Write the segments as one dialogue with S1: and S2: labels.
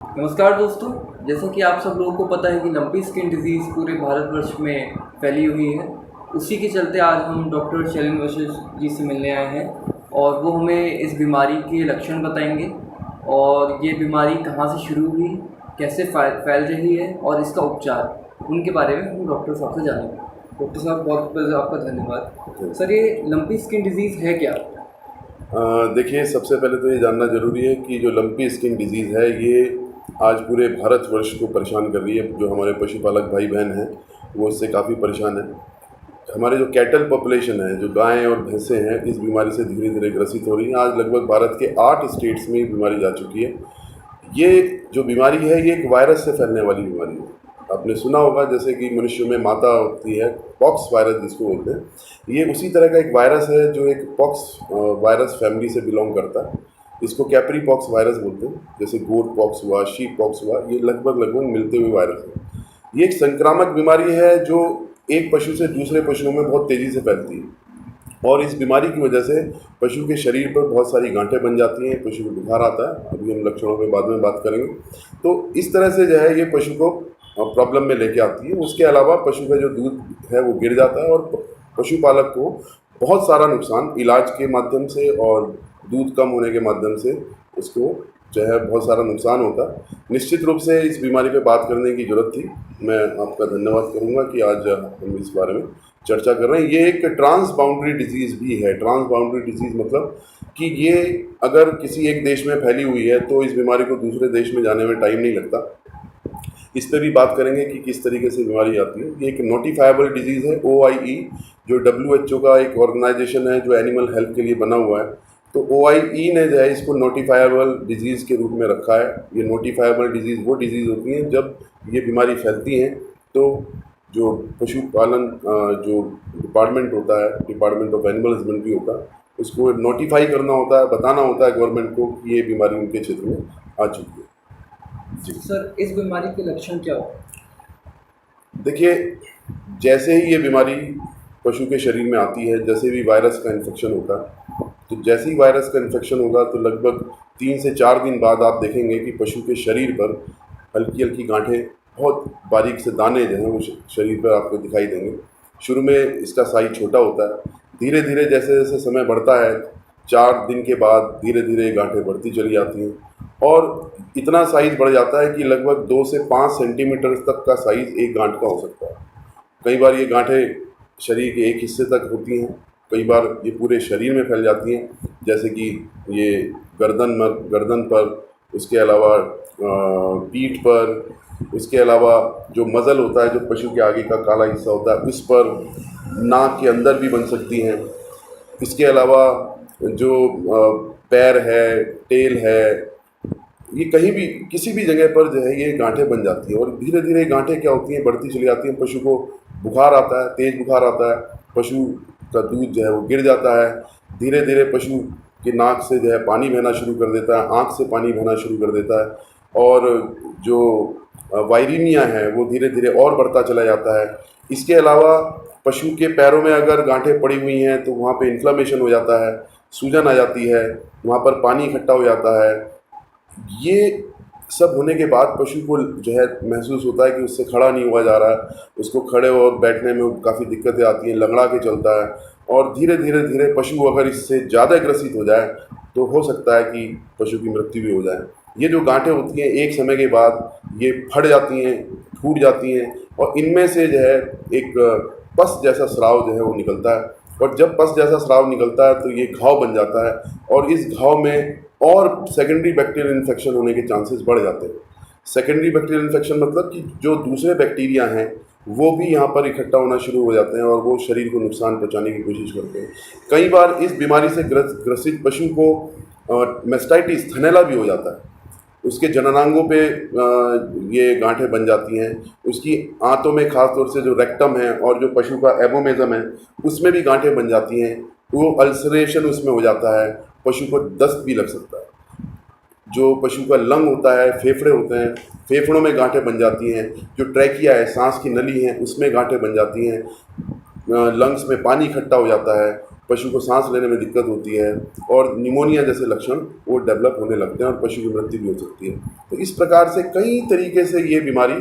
S1: नमस्कार दोस्तों। जैसा कि आप सब लोगों को पता है कि लंपी स्किन डिजीज़ पूरे भारतवर्ष में फैली हुई है। उसी के चलते आज हम डॉक्टर शैलेंद्र वशिष्ठ जी से मिलने आए हैं और वो हमें इस बीमारी के लक्षण बताएंगे और ये बीमारी कहाँ से शुरू हुई, कैसे फैल रही है और इसका उपचार, उनके बारे में हम डॉक्टर साहब से जानेंगे। डॉक्टर साहब, बहुत बहुत आपका धन्यवाद। सर, ये लंपी स्किन डिजीज़ है क्या?
S2: देखिए, सबसे पहले तो ये जानना ज़रूरी है कि जो लंपी स्किन डिजीज़ है ये आज पूरे भारतवर्ष को परेशान कर रही है। जो हमारे पशुपालक भाई बहन हैं वो इससे काफ़ी परेशान हैं। हमारे जो कैटल पॉपुलेशन है, जो गायें और भैंसें हैं, इस बीमारी से धीरे धीरे ग्रसित हो रही हैं। आज लगभग भारत के 8 स्टेट्स में ये बीमारी जा चुकी है। ये जो बीमारी है ये एक वायरस से फैलने वाली बीमारी है। आपने सुना होगा जैसे कि मनुष्यों में माता होती है, पॉक्स वायरस जिसको बोलते हैं, ये उसी तरह का एक वायरस है जो एक पॉक्स वायरस फैमिली से बिलोंग करता है। इसको कैपरी पॉक्स वायरस बोलते हैं। जैसे गोट पॉक्स हुआ, शीप पॉक्स हुआ, ये लगभग लगभग मिलते हुए वायरस है। ये एक संक्रामक बीमारी है जो एक पशु से दूसरे पशुओं में बहुत तेज़ी से फैलती है और इस बीमारी की वजह से पशु के शरीर पर बहुत सारी गांठें बन जाती हैं, पशु को बुखार आता है। अभी हम लक्षणों पे बाद में बात करेंगे। तो इस तरह से जो है ये पशु को प्रॉब्लम में लेके आती है। उसके अलावा पशु का जो दूध है वो गिर जाता है और पशुपालक को बहुत सारा नुकसान इलाज के माध्यम से और दूध कम होने के माध्यम से उसको जो है बहुत सारा नुकसान होता है। निश्चित रूप से इस बीमारी पे बात करने की ज़रूरत थी। मैं आपका धन्यवाद करूँगा कि आज हम इस बारे में चर्चा कर रहे हैं। ये एक ट्रांस बाउंड्री डिजीज़ भी है। ट्रांस बाउंड्री डिजीज़ मतलब कि ये अगर किसी एक देश में फैली हुई है तो इस बीमारी को दूसरे देश में जाने में टाइम नहीं लगता। इस पर भी बात करेंगे कि किस तरीके से बीमारी आती है। ये एक नोटिफाइबल डिजीज़ है, OIE, जो WHO का एक ऑर्गेनाइजेशन है जो एनिमल हेल्थ के लिए बना हुआ है। तो OIE ने जो है इसको नोटिफाइबल डिजीज़ के रूप में रखा है। ये नोटिफाइबल डिजीज़ वो डिजीज़ होती हैं जब ये बीमारी फैलती हैं तो जो पशुपालन जो डिपार्टमेंट होता है, डिपार्टमेंट ऑफ एनिमल हस्बेंड्री होता है, उसको नोटिफाई करना होता है, बताना होता है गवर्नमेंट को कि ये बीमारी उनके क्षेत्र में आ चुकी है। जी
S1: सर, इस बीमारी के लक्षण क्या होते हैं?
S2: देखिए, जैसे ही ये बीमारी पशु के शरीर में आती है, जैसे भी वायरस का इन्फेक्शन होता है, तो जैसे ही वायरस का इन्फेक्शन होगा तो लगभग 3 से 4 दिन बाद आप देखेंगे कि पशु के शरीर पर हल्की हल्की गांठें, बहुत बारीक से दाने जो हैं वो शरीर पर आपको दिखाई देंगे। शुरू में इसका साइज छोटा होता है। धीरे धीरे जैसे जैसे समय बढ़ता है, 4 दिन के बाद धीरे धीरे गांठें बढ़ती चली जाती हैं और इतना साइज़ बढ़ जाता है कि लगभग 2 से 5 सेंटीमीटर तक का साइज़ एक गांठ का हो सकता है। कई बार ये गांठें शरीर के एक हिस्से तक होती हैं, कई बार ये पूरे शरीर में फैल जाती हैं, जैसे कि ये गर्दन पर, उसके अलावा पीठ पर, उसके अलावा जो मज़ल होता है, जो पशु के आगे का काला हिस्सा होता है, उस पर, नाक के अंदर भी बन सकती हैं। इसके अलावा जो पैर है, टेल है, ये कहीं भी किसी भी जगह पर जो है ये गांठें बन जाती हैं और धीरे धीरे गांठें क्या होती हैं, बढ़ती चली जाती हैं। पशु को बुखार आता है, तेज़ बुखार आता है, पशु का दूध जो है वो गिर जाता है। धीरे धीरे पशु के नाक से जो है पानी बहना शुरू कर देता है, आँख से पानी बहना शुरू कर देता है और जो वायरिनिया है वो धीरे धीरे और बढ़ता चला जाता है। इसके अलावा पशु के पैरों में अगर गांठें पड़ी हुई हैं तो वहाँ पे इन्फ्लेमेशन हो जाता है, सूजन आ जाती है, वहाँ पर पानी इकट्ठा हो जाता है। ये सब होने के बाद पशु को जो है महसूस होता है कि उससे खड़ा नहीं हुआ जा रहा है, उसको खड़े और बैठने में काफ़ी दिक्कतें आती हैं, लंगड़ा के चलता है और धीरे धीरे धीरे पशु अगर इससे ज़्यादा ग्रसित हो जाए तो हो सकता है कि पशु की मृत्यु भी हो जाए। ये जो गांठें होती हैं एक समय के बाद ये फट जाती हैं, फूट जाती हैं और इनमें से जो है एक पस जैसा स्राव जो है वो निकलता है और जब पस जैसा स्राव निकलता है तो ये घाव बन जाता है और इस घाव में और सेकेंडरी बैक्टीरियल इन्फेक्शन होने के चांसेस बढ़ जाते हैं। सेकेंडरी बैक्टीरियल इन्फेक्शन मतलब कि जो दूसरे बैक्टीरिया हैं वो भी यहाँ पर इकट्ठा होना शुरू हो जाते हैं और वो शरीर को नुकसान पहुँचाने की कोशिश करते हैं। कई बार इस बीमारी से ग्रसित पशु को मेस्टाइटिस, थनैला भी हो जाता है। उसके जननांगों पे ये गांठें बन जाती हैं। उसकी आंतों में खास तौर से जो रेक्टम है और जो पशु का एबोमेजम है उसमें भी गांठें बन जाती हैं। वो अल्सरेशन उसमें हो जाता है, पशु को दस्त भी लग सकता है। जो पशु का लंग होता है, फेफड़े होते हैं, फेफड़ों में गांठें बन जाती हैं। जो ट्रैकिया है, सांस की नली है, उसमें गांठें बन जाती हैं। लंग्स में पानी इकट्ठा हो जाता है पशु को सांस लेने में दिक्कत होती है और निमोनिया जैसे लक्षण वो डेवलप होने लगते हैं और पशु की मृत्यु भी हो सकती है। तो इस प्रकार से कई तरीके से ये बीमारी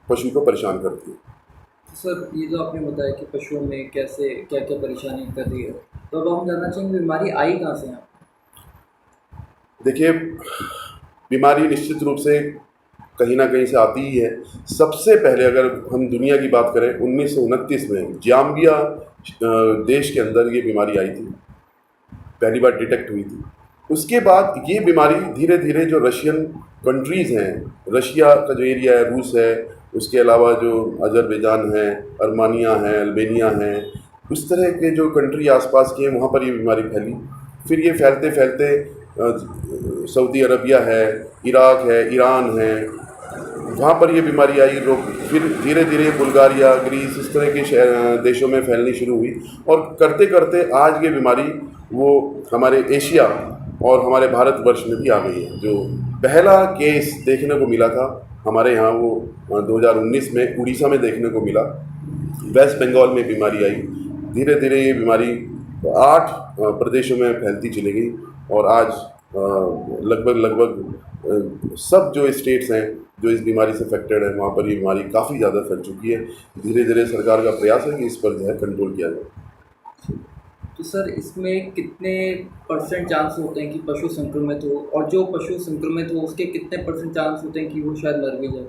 S2: पशु को परेशान करती है।
S1: सर, ये जो आपने बताया कि पशुओं में कैसे क्या क्या परेशानी कर रही है, तो अब हम जानना चाहेंगे बीमारी आई कहाँ से है?
S2: देखिए, बीमारी निश्चित रूप से कहीं ना कहीं से आती ही है। सबसे पहले अगर हम दुनिया की बात करें, 1929 में जाम्बिया देश के अंदर ये बीमारी आई थी, पहली बार डिटेक्ट हुई थी। उसके बाद ये बीमारी धीरे धीरे जो रशियन कंट्रीज़ हैं, रशिया का जो एरिया है, रूस है, उसके अलावा जो अजरबैजान है, अर्मानिया है, अल्बेनिया है, उस तरह के जो कंट्री आसपास के हैं वहाँ पर ये बीमारी फैली। फिर ये फैलते फैलते सऊदी अरबिया है, इराक है, ईरान है, वहाँ पर ये बीमारी आई। लोग फिर धीरे धीरे बुल्गारिया, ग्रीस, इस तरह के देशों में फैलनी शुरू हुई और करते करते आज ये बीमारी वो हमारे एशिया और हमारे भारतवर्ष में भी आ गई है। जो पहला केस देखने को मिला था हमारे यहाँ, वो 2019 में उड़ीसा में देखने को मिला। वेस्ट बंगाल में बीमारी आई, धीरे धीरे ये बीमारी 8 प्रदेशों में फैलती चली गई और आज लगभग सब जो स्टेट्स हैं जो इस बीमारी से अफेक्टेड है वहाँ पर ये बीमारी काफ़ी ज़्यादा फैल चुकी है। धीरे धीरे सरकार का प्रयास है कि इस पर जो है कंट्रोल किया जाए।
S1: तो सर, इसमें कितने % चांस होते हैं कि पशु संक्रमित हो, और जो पशु संक्रमित हो उसके कितने % चांस होते हैं कि वो शायद मर भी जाए?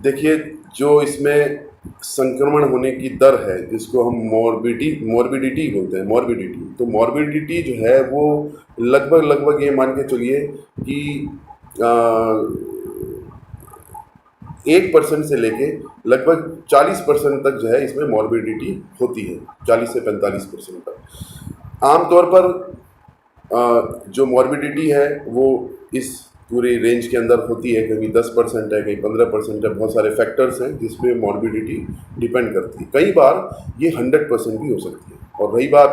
S2: देखिए, जो इसमें संक्रमण होने की दर है जिसको हम मॉर्बिडिटी बोलते हैं, तो मॉर्बिडिटी जो है वो लगभग ये मान के चलिए कि 1% से लेके लगभग 40% तक जो है इसमें मॉर्बिडिटी होती है, 40 से 45% तक। आमतौर पर जो मॉर्बिडिटी है वो इस पूरे रेंज के अंदर होती है, कहीं 10% है, कहीं 15% है, बहुत सारे फैक्टर्स हैं जिसमें मॉर्बिडिटी डिपेंड करती है। कई बार ये 100% भी हो सकती है। और रही बात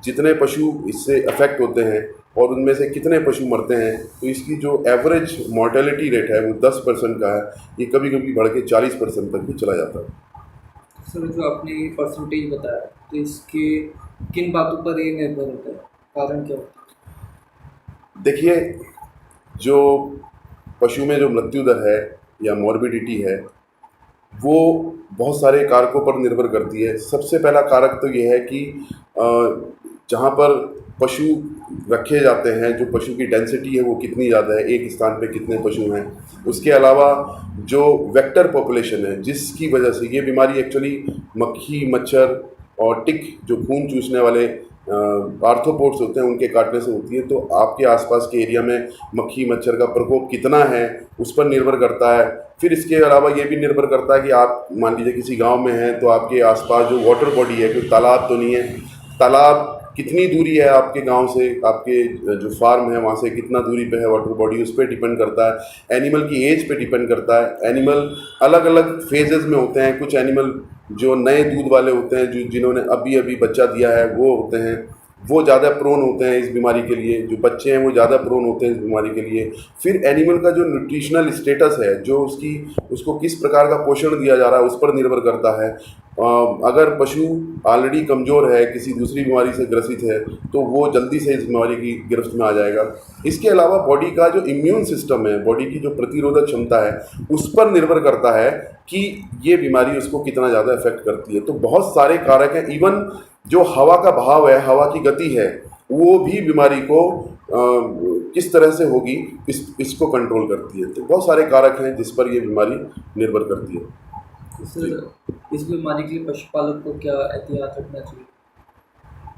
S2: जितने पशु इससे अफेक्ट होते हैं और उनमें से कितने पशु मरते हैं, तो इसकी जो एवरेज मॉर्टेलिटी रेट है वो 10% का है, ये कभी कभी बढ़ के 40% तक भी चला जाता है।
S1: सर, जो आपने ये परसेंटेज बताया, तो इसके किन बातों पर ये निर्भर होता है, कारण क्या होता है?
S2: देखिए, जो पशु में जो मृत्यु दर है या मॉर्बिडिटी है वो बहुत सारे कारकों पर निर्भर करती है। सबसे पहला कारक तो ये है कि जहाँ पर पशु रखे जाते हैं, जो पशु की डेंसिटी है वो कितनी ज़्यादा है, एक स्थान पे कितने पशु हैं। उसके अलावा जो वेक्टर पॉपुलेशन है जिसकी वजह से ये बीमारी एक्चुअली मक्खी, मच्छर और टिक जो खून चूसने वाले आर्थ्रोपोड्स होते हैं उनके काटने से होती है। तो आपके आसपास के एरिया में मक्खी मच्छर का प्रकोप कितना है उस पर निर्भर करता है। फिर इसके अलावा ये भी निर्भर करता है कि आप मान लीजिए किसी गांव में हैं तो आपके आसपास जो वाटर बॉडी है, कोई तालाब तो नहीं है, तालाब कितनी दूरी है आपके गांव से, आपके जो फार्म है वहाँ से कितना दूरी पे है वाटर बॉडी, उस पर डिपेंड करता है। एनिमल की एज पे डिपेंड करता है। एनिमल अलग अलग फेजेस में होते हैं। कुछ एनिमल जो नए दूध वाले होते हैं, जो जिन्होंने अभी अभी बच्चा दिया है, वो होते हैं, वो ज़्यादा प्रोन होते हैं इस बीमारी के लिए। जो बच्चे हैं वो ज़्यादा प्रोन होते हैं इस बीमारी के लिए। फिर एनिमल का जो न्यूट्रिशनल स्टेटस है, जो उसको किस प्रकार का पोषण दिया जा रहा है उस पर निर्भर करता है। अगर पशु ऑलरेडी कमज़ोर है, किसी दूसरी बीमारी से ग्रसित है, तो वो जल्दी से इस बीमारी की गिरफ्त में आ जाएगा। इसके अलावा बॉडी का जो इम्यून सिस्टम है, बॉडी की जो प्रतिरोधक क्षमता है, उस पर निर्भर करता है कि ये बीमारी उसको कितना ज़्यादा इफेक्ट करती है। तो बहुत सारे कारक हैं। इवन जो हवा का बहाव है, हवा की गति है, वो भी बीमारी को किस तरह से होगी इसको कंट्रोल करती है। तो बहुत सारे कारक हैं जिस पर ये बीमारी निर्भर करती है।
S1: सर, इस बीमारी के लिए पशुपालक को क्या एहतियात रखना चाहिए?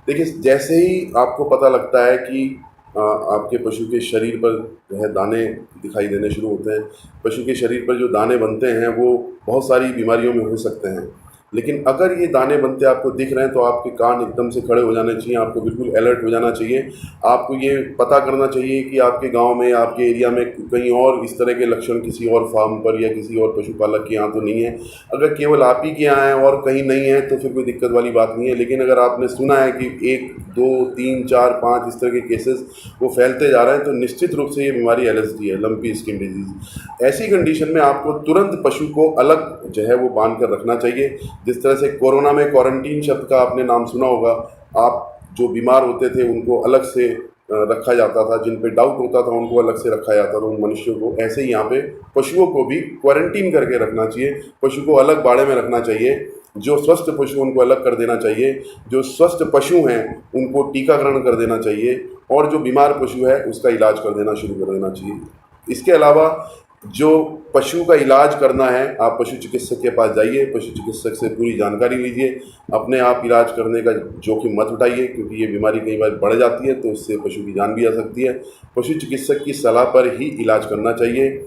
S2: देखिए, जैसे ही आपको पता लगता है कि आपके पशु के शरीर पर जो है दाने दिखाई देने शुरू होते हैं, पशु के शरीर पर जो दाने बनते हैं वो बहुत सारी बीमारियों में हो सकते हैं। लेकिन अगर ये दाने बनते आपको दिख रहे हैं तो आपके कान एकदम से खड़े हो जाने चाहिए, आपको बिल्कुल अलर्ट हो जाना चाहिए। आपको ये पता करना चाहिए कि आपके गांव में, आपके एरिया में कहीं और इस तरह के लक्षण किसी और फार्म पर या किसी और पशुपालक के यहाँ तो नहीं है। अगर केवल आप ही के यहाँ है और कहीं नहीं है तो फिर कोई दिक्कत वाली बात नहीं है। लेकिन अगर आपने सुना है कि 1, 2, 3, 4, 5 इस तरह के केसेस वो फैलते जा रहे हैं, तो निश्चित रूप से ये बीमारी LSD है, लंपी स्किन डिजीज़। ऐसी कंडीशन में आपको तुरंत पशु को अलग जो है वो बांध कर रखना चाहिए। जिस तरह से कोरोना में क्वारंटीन शब्द का आपने नाम सुना होगा, आप जो बीमार होते थे उनको अलग से रखा जाता था, जिन पे डाउट होता था उनको अलग से रखा जाता था उन मनुष्यों को। ऐसे ही यहाँ पे पशुओं को भी क्वारंटीन करके रखना चाहिए, पशु को अलग बाड़े में रखना चाहिए। जो स्वस्थ पशु उनको अलग कर देना चाहिए, जो स्वस्थ पशु हैं उनको टीकाकरण कर देना चाहिए, और जो बीमार पशु है उसका इलाज कर देना शुरू कर देना चाहिए। इसके अलावा जो पशु का इलाज करना है, आप पशु चिकित्सक के पास जाइए, पशु चिकित्सक से पूरी जानकारी लीजिए, अपने आप इलाज करने का जोखिम मत उठाइए, क्योंकि ये बीमारी कई बार बढ़ जाती है तो उससे पशु की जान भी जा सकती है। पशु चिकित्सक की सलाह पर ही इलाज करना चाहिए।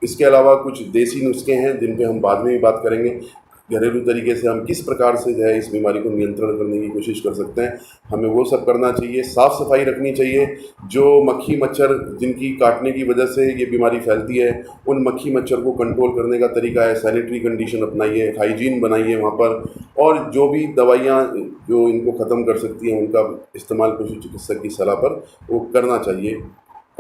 S2: इसके अलावा कुछ देसी नुस्खे हैं जिन पे हम बाद में भी बात करेंगे। घरेलू तरीके से हम किस प्रकार से जो है इस बीमारी को नियंत्रण करने की कोशिश कर सकते हैं, हमें वो सब करना चाहिए। साफ़ सफाई रखनी चाहिए। जो मक्खी मच्छर जिनकी काटने की वजह से ये बीमारी फैलती है, उन मक्खी मच्छर को कंट्रोल करने का तरीका है सैनिटरी कंडीशन अपनाइए, हाइजीन बनाइए वहाँ पर, और जो भी दवाइयाँ जो इनको ख़त्म कर सकती हैं उनका इस्तेमाल पशु चिकित्सक की सलाह पर वो करना चाहिए।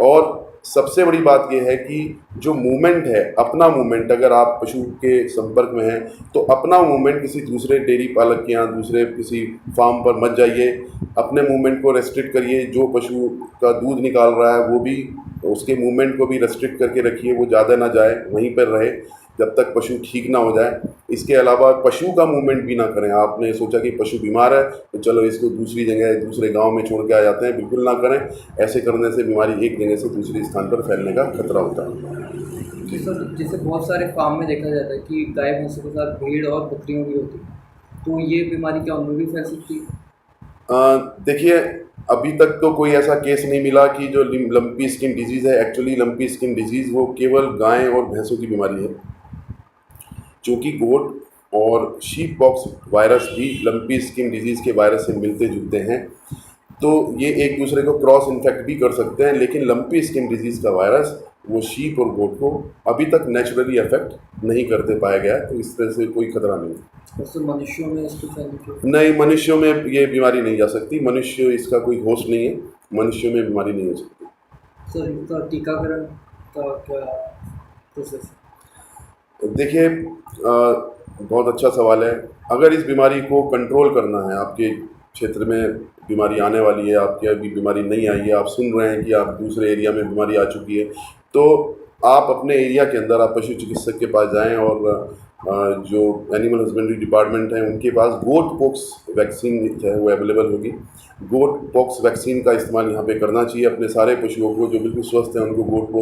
S2: और सबसे बड़ी बात यह है कि जो मूवमेंट है, अपना मूवमेंट, अगर आप पशु के संपर्क में हैं तो अपना मूवमेंट किसी दूसरे डेयरी पालक के यहाँ, दूसरे किसी फार्म पर मत जाइए। अपने मूवमेंट को रेस्ट्रिक्ट करिए। जो पशु का दूध निकाल रहा है वो भी, उसके मूवमेंट को भी रेस्ट्रिक्ट करके रखिए, वो ज़्यादा ना जाए, वहीं पर रहे जब तक पशु ठीक ना हो जाए। इसके अलावा पशु का मूवमेंट भी ना करें। आपने सोचा कि पशु बीमार है तो चलो इसको दूसरी जगह, दूसरे गांव में छोड़ के आ जाते हैं, बिल्कुल ना करें। ऐसे करने से बीमारी एक जगह से दूसरे स्थान पर फैलने का खतरा होता है।
S1: जी सर, जैसे बहुत सारे फार्म में देखा जाता है कि गाय भैंसों के साथ भेड़ और बकरियों भी होती है, तो ये बीमारी क्या उनमें भी फैल सकती है?
S2: देखिए, अभी तक तो कोई ऐसा केस नहीं मिला कि जो लंपी स्किन डिजीज़ है। एक्चुअली लंपी स्किन डिजीज़ वो केवल गाय और भैंसों की बीमारी है, क्योंकि गोट और शीप पॉक्स वायरस भी लंपी स्किन डिजीज़ के वायरस से मिलते जुलते हैं, तो ये एक दूसरे को क्रॉस इन्फेक्ट भी कर सकते हैं। लेकिन लंपी स्किन डिजीज़ का वायरस वो शीप और गोट को अभी तक नेचुरली अफेक्ट नहीं करते पाया गया, तो इस तरह से कोई खतरा नहीं है।
S1: तो मनुष्यों में इसको फैलने
S2: नहीं, मनुष्यों में ये बीमारी नहीं जा सकती। मनुष्य इसका कोई होस्ट नहीं है, मनुष्यों में बीमारी नहीं हो सकती।
S1: सर, इसका टीकाकरण का क्या प्रोसेस है?
S2: देखिए, बहुत अच्छा सवाल है। अगर इस बीमारी को कंट्रोल करना है, आपके क्षेत्र में बीमारी आने वाली है, आपकी अभी बीमारी नहीं आई है, आप सुन रहे हैं कि आप दूसरे एरिया में बीमारी आ चुकी है, तो आप अपने एरिया के अंदर आप पशु चिकित्सक के पास जाएं, और जो एनिमल हस्बेंड्री डिपार्टमेंट है उनके पास गोट पॉक्स वैक्सीन जो है वो अवेलेबल होगी। गोट पॉक्स वैक्सीन का इस्तेमाल यहाँ पे करना चाहिए। अपने सारे पशुओं को जो बिल्कुल स्वस्थ हैं उनको गोट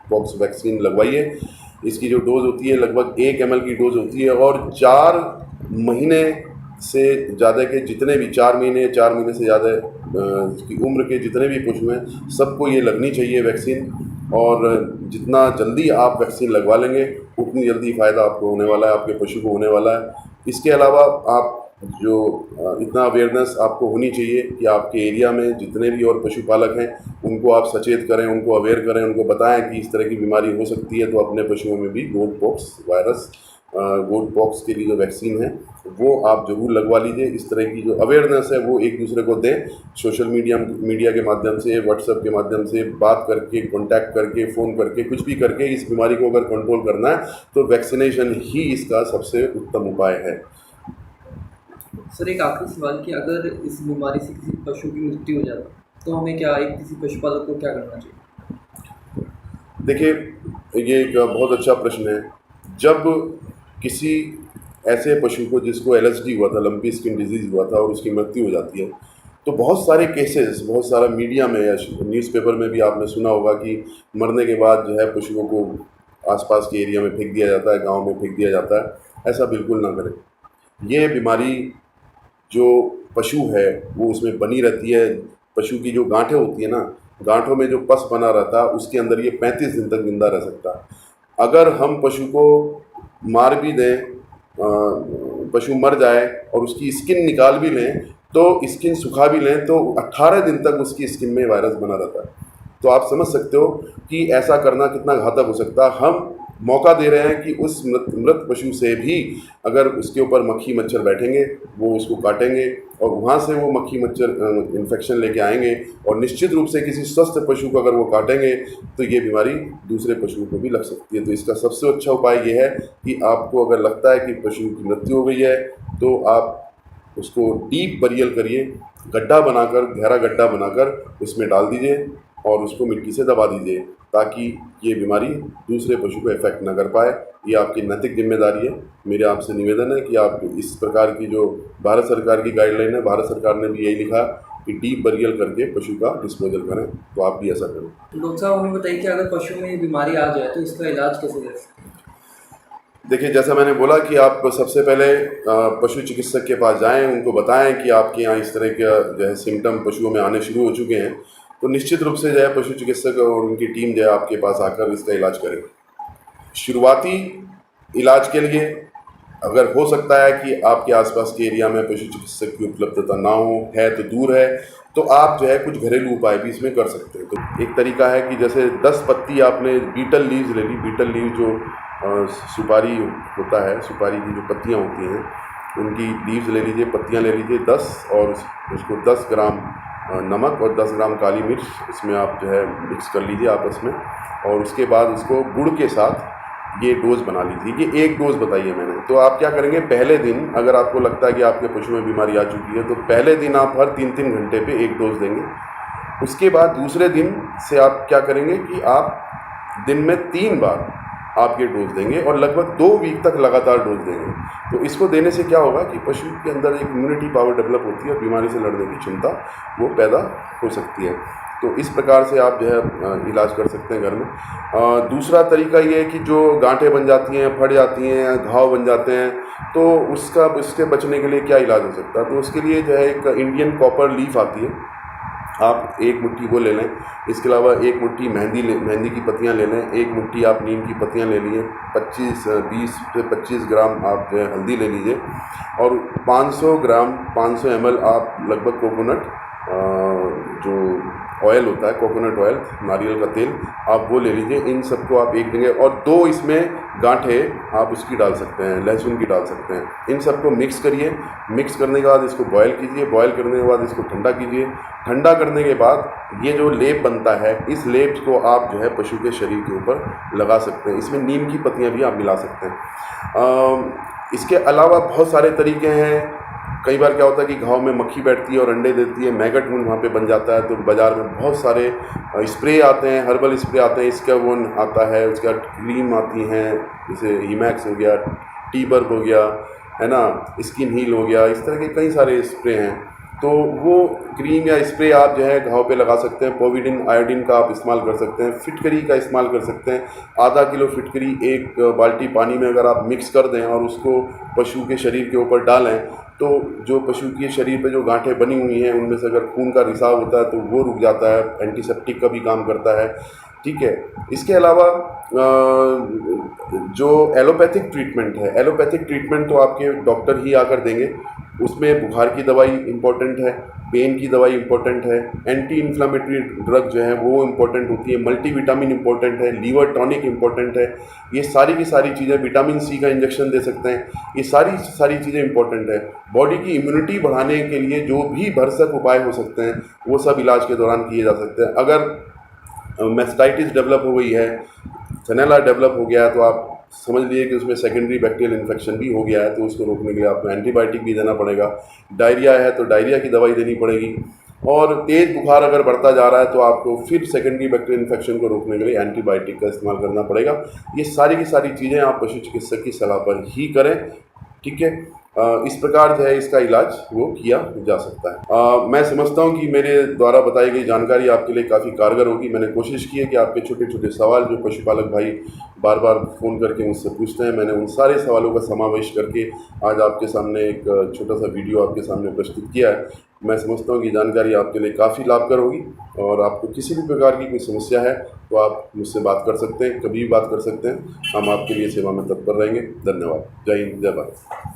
S2: पॉक्स वैक्सीन लगवाइए। इसकी जो डोज़ होती है लगभग 1 ml की डोज़ होती है, और 4 महीने से ज़्यादा के जितने भी 4 महीने से ज़्यादा की उम्र के जितने भी पशु हैं सबको ये लगनी चाहिए वैक्सीन। और जितना जल्दी आप वैक्सीन लगवा लेंगे उतनी जल्दी फ़ायदा आपको होने वाला है, आपके पशु को होने वाला है। इसके अलावा आप जो इतना अवेयरनेस आपको होनी चाहिए कि आपके एरिया में जितने भी और पशुपालक हैं उनको आप सचेत करें, उनको अवेयर करें, उनको बताएं कि इस तरह की बीमारी हो सकती है, तो अपने पशुओं में भी गोट पॉक्स के लिए जो वैक्सीन है वो आप ज़रूर लगवा लीजिए। इस तरह की जो अवेयरनेस है वो एक दूसरे को दें, सोशल मीडिया के माध्यम से, व्हाट्सएप के माध्यम से बात करके, कॉन्टैक्ट करके, फ़ोन करके, कुछ भी करके इस बीमारी को अगर कंट्रोल करना है तो वैक्सीनेशन ही इसका सबसे उत्तम उपाय है।
S1: सर, एक आखिरी सवाल कि अगर इस बीमारी से किसी पशु की मृत्यु हो जाती तो हमें क्या, एक किसी पशुपालक को क्या करना चाहिए?
S2: देखिए, ये एक बहुत अच्छा प्रश्न है। जब किसी ऐसे पशु को जिसको LSD हुआ था, लंपी स्किन डिजीज़ हुआ था, और उसकी मृत्यु हो जाती है, तो बहुत सारे केसेस, बहुत सारा मीडिया में या न्यूज़पेपर में भी आपने सुना होगा कि मरने के बाद जो है पशुओं को आसपास के एरिया में फेंक दिया जाता है, गांव में फेंक दिया जाता है। ऐसा बिल्कुल ना करें। ये बीमारी जो पशु है वो उसमें बनी रहती है। पशु की जो गांठें होती है ना, गांठों में जो पस बना रहता है उसके अंदर ये 35 दिन तक जिंदा रह सकता है। अगर हम पशु को मार भी दें, पशु मर जाए और उसकी स्किन निकाल भी लें, तो स्किन सुखा भी लें, तो 18 दिन तक उसकी स्किन में वायरस बना रहता है। तो आप समझ सकते हो कि ऐसा करना कितना घातक हो सकता है। हम मौका दे रहे हैं कि उस मृत पशु से भी अगर उसके ऊपर मक्खी मच्छर बैठेंगे वो उसको काटेंगे, और वहाँ से वो मक्खी मच्छर इन्फेक्शन लेके आएंगे, और निश्चित रूप से किसी स्वस्थ पशु को अगर वो काटेंगे तो ये बीमारी दूसरे पशुओं को भी लग सकती है। तो इसका सबसे अच्छा उपाय ये है कि आपको अगर लगता है कि पशु की मृत्यु हो गई है तो आप उसको डीप बरियल करिए, गड्ढा बनाकर, गहरा गड्ढा बनाकर उसमें डाल दीजिए और उसको मिट्टी से दबा दीजिए, ताकि ये बीमारी दूसरे पशु को इफेक्ट ना कर पाए। ये आपकी नैतिक जिम्मेदारी है। मेरे आपसे निवेदन है कि आप इस प्रकार की जो भारत सरकार की गाइडलाइन है, भारत सरकार ने भी यही लिखा कि डीप बरियल करके पशु का डिस्पोजल करें, तो आप भी ऐसा करें।
S1: डॉक्टर साहब हमें बताइए कि अगर पशु में ये बीमारी आ जाए तो इसका इलाज कैसे कर सकते हैं?
S2: देखिए, जैसा मैंने बोला कि आप सबसे पहले पशु चिकित्सक के पास जाएं, उनको बताएं कि आपके यहाँ इस तरह के जो है सिम्टम पशुओं में आने शुरू हो चुके हैं, तो निश्चित रूप से जो है पशु चिकित्सक और उनकी टीम जो है आपके पास आकर इसका इलाज करे। शुरुआती इलाज के लिए अगर हो सकता है कि आपके आसपास के एरिया में पशु चिकित्सक की उपलब्धता ना हो, है तो दूर है, तो आप जो है कुछ घरेलू उपाय भी इसमें कर सकते हैं। तो एक तरीका है कि जैसे 10 पत्ती आपने बीटल लीव्स ले ली, बीटल लीव जो सुपारी होता है, सुपारी की जो पत्तियाँ होती हैं उनकी लीव्स ले लीजिए, पत्तियाँ ले लीजिए 10, और उसको 10 ग्राम नमक और 10 ग्राम काली मिर्च इसमें आप जो है मिक्स कर लीजिए आपस में, और उसके बाद उसको गुड़ के साथ ये डोज़ बना लीजिए। ये एक डोज़ बताई है मैंने। तो आप क्या करेंगे, पहले दिन अगर आपको लगता है कि आपके पशु में बीमारी आ चुकी है, तो पहले दिन आप हर 3-3 घंटे पे एक डोज़ देंगे। उसके बाद दूसरे दिन से आप क्या करेंगे कि आप दिन में 3 बार आप ये डोज देंगे और लगभग 2 वीक तक लगातार डोज देंगे। तो इसको देने से क्या होगा कि पशु के अंदर एक इम्यूनिटी पावर डेवलप होती है और बीमारी से लड़ने की क्षमता वो पैदा हो सकती है। तो इस प्रकार से आप जो है इलाज कर सकते हैं घर में। दूसरा तरीका ये है कि जो गांठें बन जाती हैं, फट जाती हैं, घाव बन जाते हैं, तो उसके बचने के लिए क्या इलाज हो सकता है? तो उसके लिए जो है एक इंडियन कॉपर लीफ आती है, आप 1 मुट्ठी वो ले लें। इसके अलावा 1 मुट्ठी मेहंदी की पत्तियां ले लें, 1 मुट्ठी आप नीम की पत्तियां ले लीजिए, 20 से 25 ग्राम आप जो है हल्दी ले लीजिए, और 500 ml आप लगभग कोकोनट जो ऑयल होता है, कोकोनट ऑयल, नारियल का तेल, आप वो ले लीजिए। इन सबको आप एक देंगे और 2 इसमें गांठें आप उसकी डाल सकते हैं, लहसुन की डाल सकते हैं। इन सबको मिक्स करिए। मिक्स करने के बाद इसको बॉयल कीजिए। बॉयल करने के बाद इसको ठंडा कीजिए। ठंडा करने के बाद ये जो लेप बनता है, इस लेप को आप जो है पशु के शरीर के ऊपर लगा सकते हैं। इसमें नीम की पत्तियाँ भी आप मिला सकते हैं। इसके अलावा बहुत सारे तरीके हैं। कई बार क्या होता है कि घाव में मक्खी बैठती है और अंडे देती है, मैगट वुंड वहाँ पे बन जाता है, तो बाज़ार में बहुत सारे स्प्रे आते हैं, हर्बल स्प्रे आते हैं, इसका वन आता है, उसके बाद क्रीम आती हैं, जैसे हीमैक्स हो गया, टी-बर्ग हो गया, है ना, स्किन हील हो गया, इस तरह के कई सारे स्प्रे हैं। तो वो क्रीम या स्प्रे आप जो है घाव पे लगा सकते हैं। पोविडिन आयोडीन का आप इस्तेमाल कर सकते हैं। फिटकरी का इस्तेमाल कर सकते हैं। आधा किलो फिटकरी 1 बाल्टी पानी में अगर आप मिक्स कर दें और उसको पशु के शरीर के ऊपर डालें, तो जो पशु के शरीर पे जो गांठें बनी हुई हैं उनमें से अगर खून का रिसाव होता है तो वो रुक जाता है। एंटीसेप्टिक का भी काम करता है, ठीक है। इसके अलावा जो एलोपैथिक ट्रीटमेंट है, एलोपैथिक ट्रीटमेंट तो आपके डॉक्टर ही आकर देंगे। उसमें बुखार की दवाई इम्पोर्टेंट है, पेन की दवाई इम्पोर्टेंट है, एंटी इन्फ्लामेटरी ड्रग जो है वो इम्पोर्टेंट होती है, मल्टीविटामिन इम्पोर्टेंट है, लीवर टॉनिक इम्पोर्टेंट है। ये सारी की सारी चीज़ें, विटामिन सी का इंजेक्शन दे सकते हैं। ये सारी चीज़ें इम्पोर्टेंट है। बॉडी की इम्यूनिटी बढ़ाने के लिए जो भी भरसक उपाय हो सकते हैं वो सब इलाज के दौरान किए जा सकते हैं। अगर मैस्टाइटिस डेवलप हो गई है, सनेला डेवलप हो गया है, तो आप समझ लीजिए कि उसमें सेकेंडरी बैक्टीरियल इन्फेक्शन भी हो गया है, तो उसको रोकने के लिए आपको एंटीबायोटिक भी देना पड़ेगा। डायरिया है तो डायरिया की दवाई देनी पड़ेगी। और तेज़ बुखार अगर बढ़ता जा रहा है तो आपको फिर सेकेंडरी बैक्टीरियल इन्फेक्शन को रोकने के लिए एंटीबायोटिक का इस्तेमाल करना पड़ेगा। ये सारी की सारी चीज़ें आप पशु चिकित्सक की सलाह पर ही करें, ठीक है। इस प्रकार जो है इसका इलाज वो किया जा सकता है। मैं समझता हूँ कि मेरे द्वारा बताई गई जानकारी आपके लिए काफ़ी कारगर होगी। मैंने कोशिश की है कि आपके छोटे छोटे सवाल जो पशुपालक भाई बार बार फ़ोन करके मुझसे पूछते हैं, मैंने उन सारे सवालों का समावेश करके आज आपके सामने एक छोटा सा वीडियो आपके सामने प्रस्तुत किया है। मैं समझता हूँ कि जानकारी आपके लिए काफ़ी लाभकर होगी, और आपको किसी भी प्रकार की कोई समस्या है तो आप मुझसे बात कर सकते हैं, कभी भी बात कर सकते हैं। हम आपके लिए सेवा में तत्पर रहेंगे। धन्यवाद। जय हिंद, जय भारत।